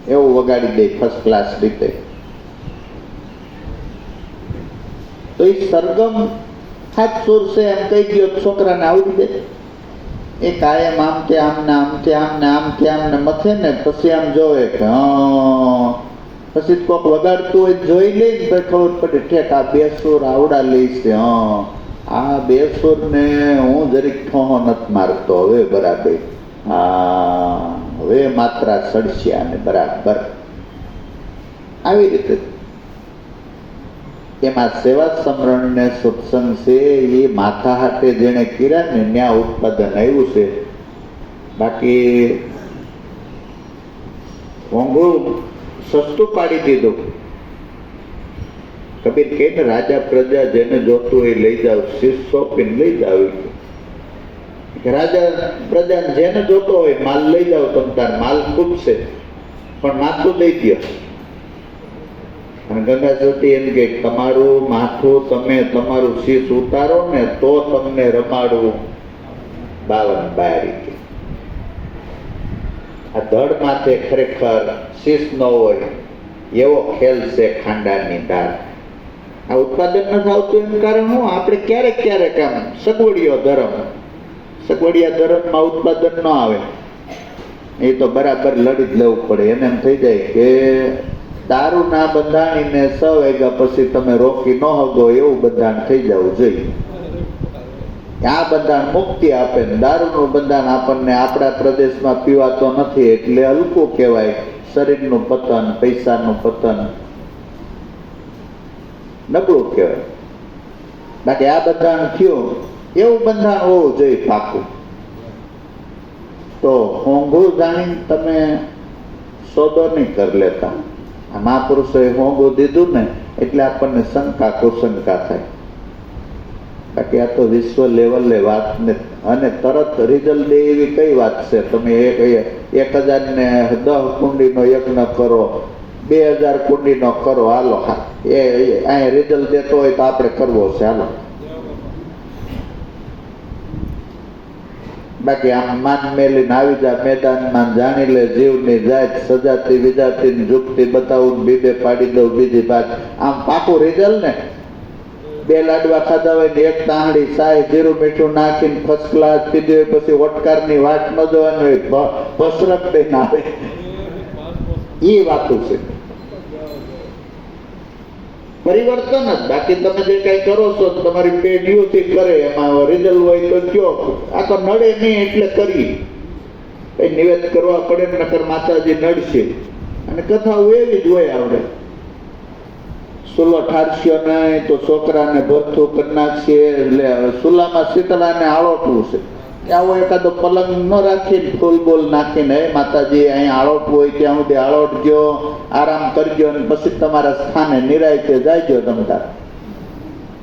એવું વગાડી દે first class રીતે. તો એ સરગમ હાથ સુર છે એમ કહી ગયો છોકરાને આવડી દે. એ કાયમ આમ કે આમ ને આમ કે આમ ને આમ કે આમ ને મથે ને પછી આમ જોવે કે પછી કોઈક વગાડતું હોય જોઈ લે ને તો ખબર પડે ઠેક આ બે સુર આવડા લઈશ. આ બે સુર ને હું જરીક ઠોહો નથી મારતો, હવે બરાબર, હવે માત્રા સડસ્યા ને બરાબર. આવી રીતે એમાં સેવા સમરણ ને સત્સંગ છે એ માથા હાથે જેને કર્યા ને ત્યાં ઉત્પાદન આવ્યું છે. બાકી મોંઘું સસ્તું પાડી દીધું. કબીર કહે ને રાજા પ્રજા જેને જોતું હોય લઈ જાવ, શીશ સોંપીને લઈ જાવ. રાજા પ્રજા જેને જોતો હોય માલ લઈ જાવ, તમ તાર માલ ખૂબ છે પણ માથું દઈ દો. અને ગંગા સતી એમ કે તમારું માથું તમે તમારું શીશ ઉતારો ને તો તમને રમાડું 52 બારી. આ ધડ માથે ખરેખર શીશ ન હોય એવો ખેલ છે ખાંડાની દાળ. આ ઉત્પાદન નથી આવતું એનું કારણ હું? આપણે ક્યારેક ક્યારેક આમ સગવડિયા ધર્મમાં ઉત્પાદન ન આવે એ તો બરાબર લડી જ લેવું પડે. એને એમ થઈ જાય કે દારૂ ના બંધાણીને 6 વાગ્યા પછી તમે રોકી ન હગો એવું બંધાણ થઈ જવું જોઈએ. આ બંધાણ મુક્તિ આપે ને દારૂનું બંધાણ આપણને આપણા પ્રદેશમાં પીવાતો નથી એટલે હલકું કહેવાય. શરીરનું પતન, પૈસાનું પતન નબળું કહેવાય. બાકી આ બંધાણ થયું એવું બંધાણ હોવું જોઈએ પાકું. તો હોંઘું જાણીને તમે સોદો નહીં કરી લેતા. આ મહાપુરુષોએ હોંઘું દીધું ને એટલે આપણને શંકા કુશંકા થાય. બાકી આ તો વિશ્વ લેવલે વાત ને અને તરત રિઝલ્ટ દે એવી કઈ વાત છે? તમે 1010 કુંડીનો યજ્ઞ કરો, 2000 કુંડીનો કરો, હાલો એ અહીંયા રિઝલ્ટ દેતો હોય તો આપણે કરવો છે, હાલો. બાકી આમ માન મેલીને આવી જા મેદાનમાં, જાણી લે જીવની જાત, સજાતી વિજાતી જુગતી બતાવું, બીબે પાડી દઉં બીજી વાત. આમ પાકું રિઝલ્ટ ને. 2 લાડવા ખાધા હોય ને 1 તાંહડી સાય જીરું મીઠું નાખીને ફર્સ્ટ ક્લાસ પીધી હોય પછી ઓટકારની વાટ ન જોવાની હોય, પસરક દઈને આવે. એ વાતું છે પરિવર્તન જ. બાકી તમે જે કઈ કરો છો તમારી પેઢીઓથી કરે એમાં રિઝલ્ટ હોય તો કયો? આ તો નડે નહીં એટલે કરી કઈ નિવેદ કરવા પડે ને, નકર માતાજી નડશે. અને કથાઓ એવી જ હોય. આવડે સુલો ઠારશ્યો નહીં તો છોકરાને ભરથું કરી નાખશે. એટલે સુલામાં શીતળાને આળોટવું છે. આવો એકાદો પલંગ ન રાખીને ફૂલ બોલ નાખીને માતાજી અહીંયા આળોટવું હોય ત્યાં સુધી આળોટજો, આરામ કરજો અને પછી તમારા સ્થાને નિરાયતે જાયજો. તમે તાર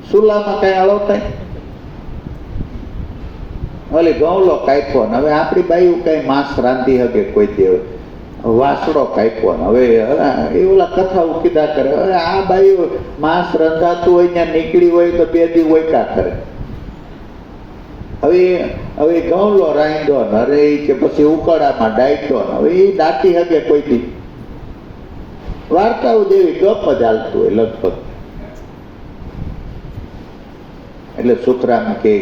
સુલામાં કઈ આળોટાય? ઓલી ગૌલો કાપ્યો ને હવે આપણી બાયું કઈ માંસ રાંધી શકે કોઈ દેવ, વાસડો કાપ્યો ને હવે એ ઓલા કથાઓ કીધા કરે. હવે આ બાયું માંસ રંધાતું હોય ત્યાં નીકળી હોય તો 2 દી વૈકા કરે. હવે ગૌલો રાંધો ને અરે કે પછી ઉકળામાં ડાયટો ને હવે એ દાટી હગે કોઈ દી. વાર્તાઓ જેવી ગપ જ હાલતું હોય લગભગ. એટલે સુખરામ કે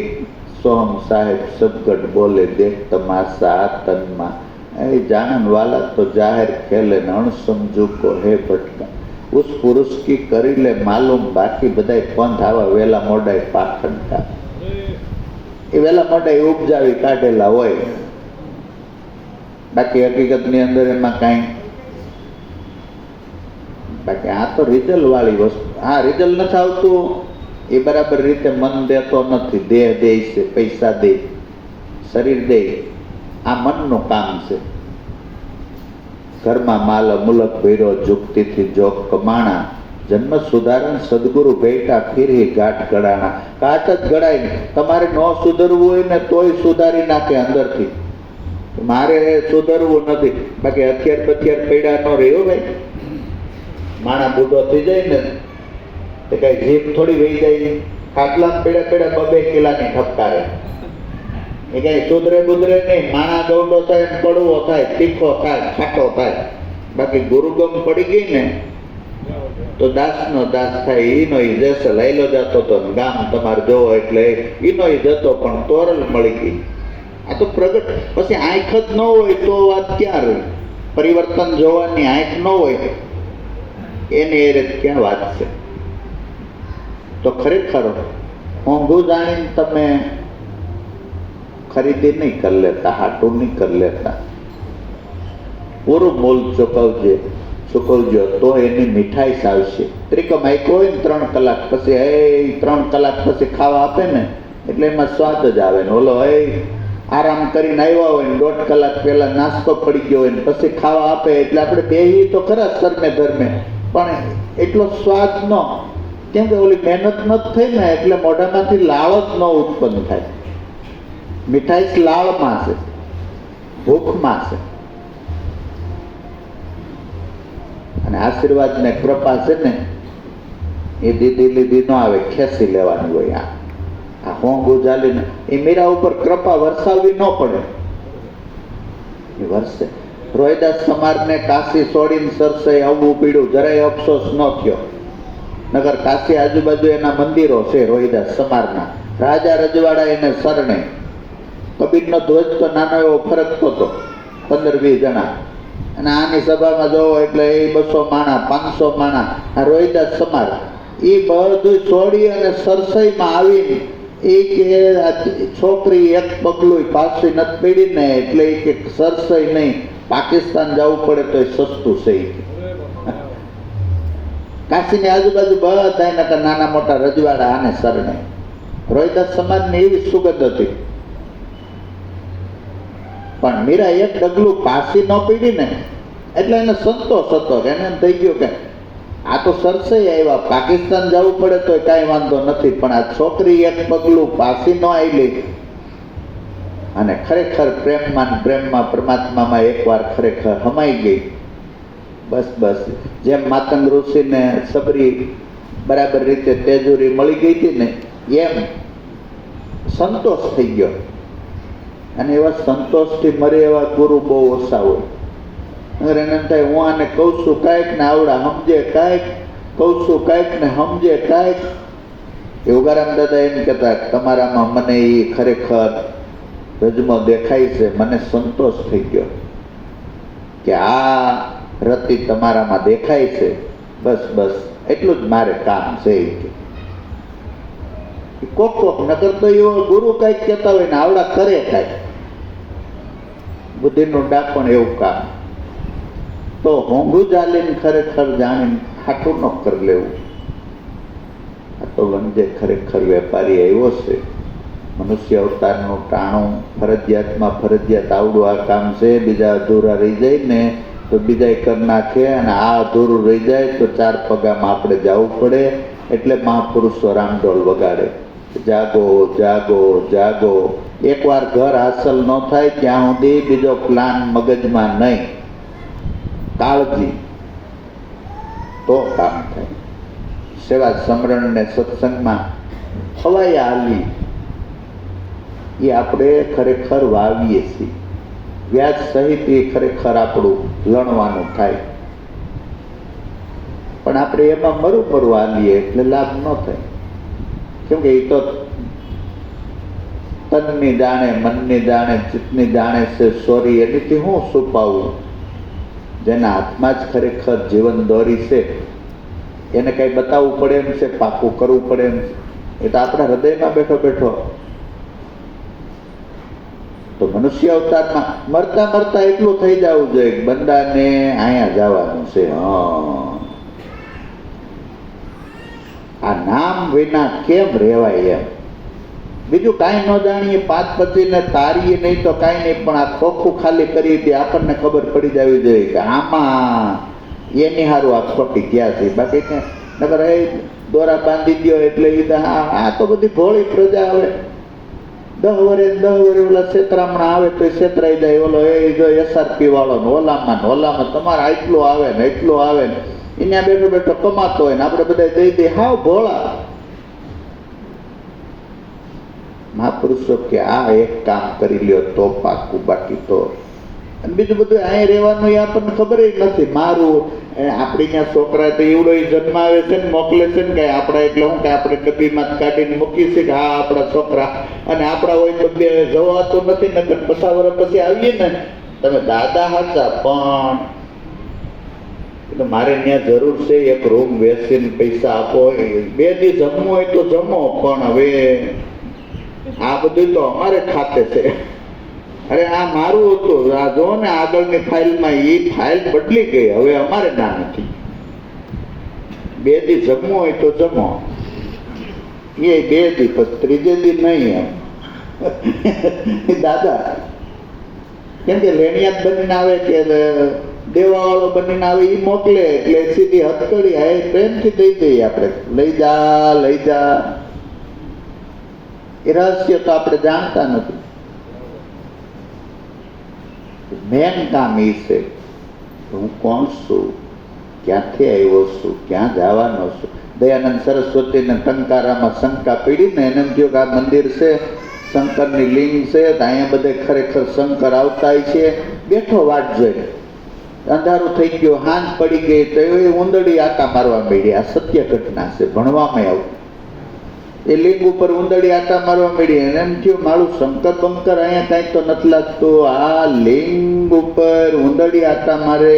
સોહમ સાહેબ સદગઢ બોલે દેખ તમાશા તનમાં, એ जानन वाला तो जाहिर खेले न अणसमझू को है भटका, उस पुरुष की करी ले मालूम, बाकी बधाय पंथ आवा वेला मोडाय पाखंडा. એ વેલા મોટા ઉપજાવી કાઢેલા હોય. બાકી હકીકતની અંદર એમાં કાંઈ, બાકી આ તો રિઝલ્ટ વાળી વસ્તુ. આ રિઝલ્ટ નથી આવતું એ બરાબર રીતે મન દેતો નથી. દેહ દે છે, પૈસા દે, શરીર દે, આ મનનું કામ છે. ઘરમાં માલ અમુલક ભર્યો, જુગતીથી જોગ કમાણા, જન્મ સુધારણ સદગુરુ ભેટા ફીરી ઘાટ ગળાણા. ઘાટ જ ગળાય ને તમારે ન સુધરવું હોય ને તોય સુધારી નાખે અંદરથી. મારે સુધરવું નથી, બાકી હથિયાર પથિયાર પડ્યા ન રહ્યો ભાઈ. માણા બુઢો થઈ જાય ને તો કઈ જીભ થોડી વહી જાય. ખાટલા પડ્યા પડ્યા 2 કિલાની ઠપકારે. એ કઈ સુધરે બુધરે નહીં. માણા ગૌડો થાય, કડવો થાય, તીખો થાય, ખાટો થાય. બાકી ગુરુગમ પડી ગઈ ને તો દાસનો દાસ થાય. ઈનો ઈ જશે લાયલો જતો તો ગામ તમારે જોવો એટલે ઈનો ઈ જતો પણ તોરલ મળી ગઈ. આ તો પ્રગટ પછી આંખ જ ન હોય તો વાત ક્યાં રહી? પરિવર્તન જોવાની આંખ ન હોય એની એ રીત ક્યાં વાત છે? તો ખરેખર મોંઘું જાણીને તમે ખરીદી નહીં કરી લેતા, હાટું નહીં કરી લેતા. પૂરું મૂલ ચૂકવજો તો એની મીઠાઈ આવશે. ત્રિકમ આપ્યો હોય ને 3 કલાક પછી 3 કલાક પછી ખાવા આપે ને એટલે એમાં સ્વાદ જ આવે ને. ઓલો આરામ કરીને આવ્યા હોય ને 1.5 કલાક પહેલા નાસ્તો પડી ગયો હોય ને પછી ખાવા આપે એટલે આપણે બેહી તો ખરા શરમે ધર્મે, પણ એટલો સ્વાદ ન, કેમ કે ઓલી મહેનત ન થઈ ને એટલે મોઢામાંથી લાળ જ ન ઉત્પન્ન થાય. મીઠાઈ લાળમાં છે, ભૂખમાં છે. અને આશીર્વાદ ને કૃપા છે ને એ દીદી લીધી ન આવે, ખેંચી લેવાની હોય. આ હોંગું ચાલીને એ મીરા ઉપર કૃપા વરસાવવી ન પડે, એ વરસે. રોહિદાસ સમારને કાશી છોડીને સરસઈ આવવું પીડ્યું, જરાય અફસોસ ન થયો. નગર કાશી આજુબાજુ એના મંદિરો છે રોહિદાસ સમારના, રાજા રજવાડા એને શરણે. કબીરનો ધ્વજ તો નાનો એવો ફરકતો હતો, 15-20 જણા. અને આની સભામાં જોવો એટલે એ 200 માણા 500 માણા. આ રોહિદાસ સમાર એ બધું છોડી અને સરસઈમાં આવીને એ કે છોકરી એક પગલું પાછી નથી પડી ને એટલે એ કે સરસઈ નહીં, પાકિસ્તાન જવું પડે તો એ સસ્તું છે. કાશીની આજુબાજુ બધા નકર નાના મોટા રજવાડા આને શરણે. રોહિદાસ સમાજની એવી સુગંધ હતી. પણ મીરા એક ડગલું પાછી ન પડી ને એટલે એને સંતોષ હતો. એને એમ થઈ ગયું કે આ તો સરસઈ આવ્યા, પાકિસ્તાન જવું પડે તો કાંઈ વાંધો નથી, પણ આ છોકરી એક પગલું પાછી ન આવી. અને ખરેખર પ્રેમમાં પરમાત્મામાં એકવાર ખરેખર હમાઈ ગઈ. બસ જેમ માતંગ ઋષિને સબરી બરાબર રીતે તેજુરી મળી ગઈ હતી ને એમ સંતોષ થઈ ગયો. અને એવા સંતોષથી મરે એવા ગુરુ બહુ ઓછા હોય. અગર એને થાય હું આને કહું છું કાંઈક ને આવડા સમજે કાંઈક, કહું છું કાંઈક ને સમજે કાંઈક. એ ઉગારામ દાદા એમ કહેતા તમારામાં મને એ ખરેખર રજમો દેખાય છે, મને સંતોષ થઈ ગયો કે આ રતિ તમારામાં દેખાય છે. બસ એટલું જ મારે કામ છે. કોક નગર તો એવો ગુરુ કાંઈક કહેતા હોય ને આવડા કરે કાંઈક, બુદ્ધિનું ડાપણ એવું કામ. તો હોંગું ચાલીને ખરેખર જાણીને હાટું ન કરી લેવું. આ તો વંજે ખરેખર વેપારી આવ્યો છે. મનુષ્ય અવતારનું ટાણું ફરજિયાત આવડું આ કામ છે. બીજા અધૂરા રહી જાય ને તો બીજા કરી નાખે, અને આ અધૂરું રહી જાય તો 4 પગામાં આપણે જવું પડે. એટલે મહાપુરુષો રામઢોલ વગાડે, જાગો જાગો જાગો. એકવાર ઘર હાંસલ ન થાય ત્યાં સુધી બીજો પ્લાન મગજમાં નહીં. કાળજી તો કામ થાય. સેવા સમરણ ને સત્સંગમાં ખવાયા હાલી એ આપણે ખરેખર વાવીએ છીએ. વ્યાજ સહિત એ ખરેખર આપણું લણવાનું થાય. પણ આપણે એમાં મરું હાલીએ એટલે લાભ ન થાય. કેમ કે એ તો તનની જાણે, મનની જાણે, ચિત્તની જાણે છે સોરી. એનીથી હું છુપાવું? જેના હાથમાં જ ખરેખર જીવન દોરી છે એને કઈ બતાવવું પડે એમ છે, પાકું કરવું પડે એમ છે? એ તો આપણા હૃદયમાં બેઠો બેઠો. તો મનુષ્ય અવતારમાં મરતા એટલું થઈ જવું જોઈએ બંદાને અહીંયા જવાનું છે. આ નામ વિના કેમ રહેવાય એમ. બીજું કાંઈ ન જાણીએ, 5-25 ને તારીએ નહીં તો કાંઈ નહીં, પણ આ ખોખું ખાલી કરી હતી આપણને ખબર પડી જવી જોઈએ કે આમાં એની હારું આ ખોટી ગયા છે. બાકી કે નગર એ દોરા બાંધી દો એટલે આ તો બધી ભોળી પ્રજા આવે. 10 વર્ષે ઓલા છેતરામણા આવે તો છેતરાઈ જાય. ઓલો એ જો SRP વાળો ઓલામાં તમારે આટલું આવે ને એટલું આવે ને એને બેઠો કમાતો હોય ને આપણે બધા દઈ દઈએ. હાવ ભોળા. મહાપુરુષો કે આ એક કામ કરી લ્યો તો પાકું, બાકી તો અને બીજું બધું અહીં રહેવાનું એ આપણને ખબર જ નથી. મારું આપણી ત્યાં છોકરા તો એવડો જન્મ આવે છે ને મોકલે છે ને કઈ આપણા એટલે હું કે આપણે ડબ્બીમાં કાઢીને મૂકી છે કે હા આપણા છોકરા, અને આપણા હોય તો બે જવાતું નથી ને 50 વર્ષ પછી આવીએ ને તમે દાદા હાચા, પણ એટલે મારે ત્યાં જરૂર છે એક રૂમ વેચીને પૈસા આપો, 2 દી જમવું હોય તો જમો, પણ હવે આ બધું તો અમારે ખાતે છે. અરે આ મારું હતું, આ જો ને આગળની ફાઇલમાં એ ફાઇલ બદલી ગઈ, હવે અમારે ના નથી. 2 દી જમવું હોય તો જમો, એ 2 દી, પછી 3જે દી નહીં એમ દાદા. કેમ કે લેણિયાત બનીને આવે કે દેવાવાળો બનીને આવે એ મોકલે, એટલે સીધી હથકડી આ પ્રેમથી દઈ દઈએ આપણે, લઈ જા. એ રહસ્ય તો આપણે જાણતા નથી. મેન કામ એ છે હું કોણ છું, ક્યાંથી આવ્યો છું, ક્યાં જવાનો છું. દયાનંદ સરસ્વતીને ટંકારામાં શંકા પીડીને એને એમ થયું કે આ મંદિર છે, શંકરની લિંગ છે, તો અહીંયા બધે ખરેખર શંકર આવતા છે. બેઠો વાટ જોઈને, અંધારું થઈ ગયું, હાંજ પડી ગઈ, તો એ ઉંદરડી આટા મારવા માંડી. આ સત્ય ઘટના છે, ભણવામાં આવું. એ લિંગ ઉપર ઉંદરડી આટા મારવા માંડી, એને એમ થયું મારું શંકર બંકર અહીંયા કાંઈ તો નથી લાગતું, આ લિંગ ઉપર ઉંદરડી આટા મારે.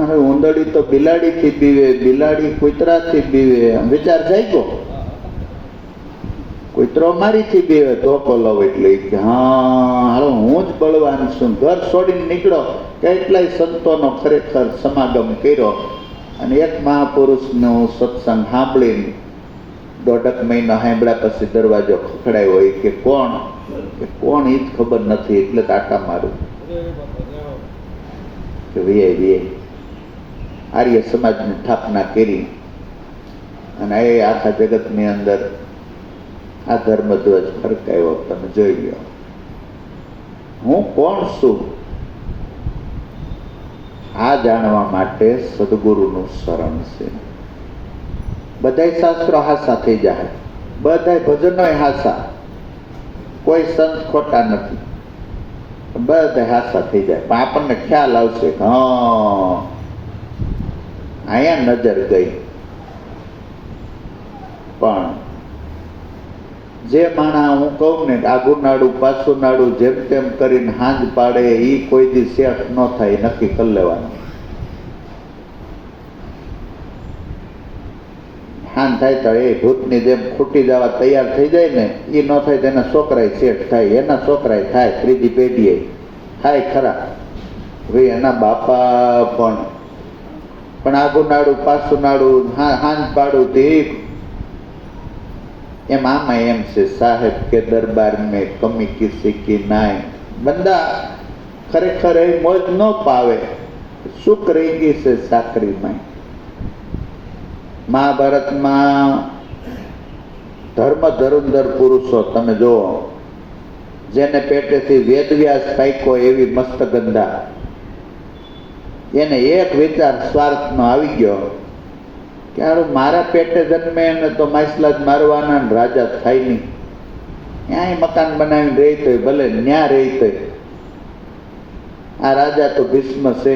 અરે ઉંદરડી તો બિલાડીથી બીવે, બિલાડી કૂતરાથી બીવે. વિચાર જાય ગયો, કૂતરો મારીથી બીવે તો કોલો, એટલે કે હા હાલો હું જ બળવાન છું. ઘર છોડીને નીકળો, કેટલાય સંતોનો ખરેખર સમાગમ કર્યો, અને એક મહાપુરુષનો સત્સંગ સાંભળીને 1.5 મહિનો સાંભળ્યા પછી દરવાજો ખખડાયો હોય કે કોણ એ જ ખબર નથી, એટલે આટા મારું કે વીઆઈ આર્ય સમાજની સ્થાપના કરી, અને એ આખા જગતની અંદર આ ધર્મધ્વજ ફરકાયો. તમે જોઈ લો હું કોણ છું. આ જાણવા માટે સદગુરુનું શરણ છે. બધાય શાસ્ત્રો હાસા થઈ જાય, બધાય ભજનો હાસા, કોઈ સંત ખોટા નથી, બધા હાસા થઈ જાય. પણ આપણને ખ્યાલ આવશે કે હા અહીંયા નજર ગઈ. પણ જે માણા હું કહું ને આગું નાડું પાછું નાડું જેમ તેમ કરીને હાંજ પાડે, એ કોઈ દી શેઠ ન થાય, નક્કી કરી લેવાનું. હાન થાય તો એ ભૂતની જેમ ખૂટી જવા તૈયાર થઈ જાય ને, એ ન થાય તો એના છોકરાય શેઠ થાય, એના છોકરાય થાય, 3જી પેઢીએ થાય ખરા. હવે એના બાપા પણ આગું નાડું પાછું નાડું હાંજ પાડું તે એમ. આમાં એમ છે સાહેબ કે દરબાર મેં કમી કિસી કી નાય. બંદા ખરેખર એ મોજ ન પાવે, સુખ રહી ગઈ છે સાકરીમાં. મહાભારતમાં ધર્મ ધરુંધર પુરુષો તમે જુઓ, જેને પેટેથી વેદવ્યાસ પાક્યો એવી મસ્ત ગંધા, એને એક વિચાર સ્વાર્થનો આવી ગયો કે હારું મારા પેટે જન્મે એને તો માછલા જ મારવાના, રાજા થાય નહીં. ક્યાંય મકાન બનાવીને રહી તો ભલે ન્યા રહી તો આ રાજા તો ભીષ્મ છે.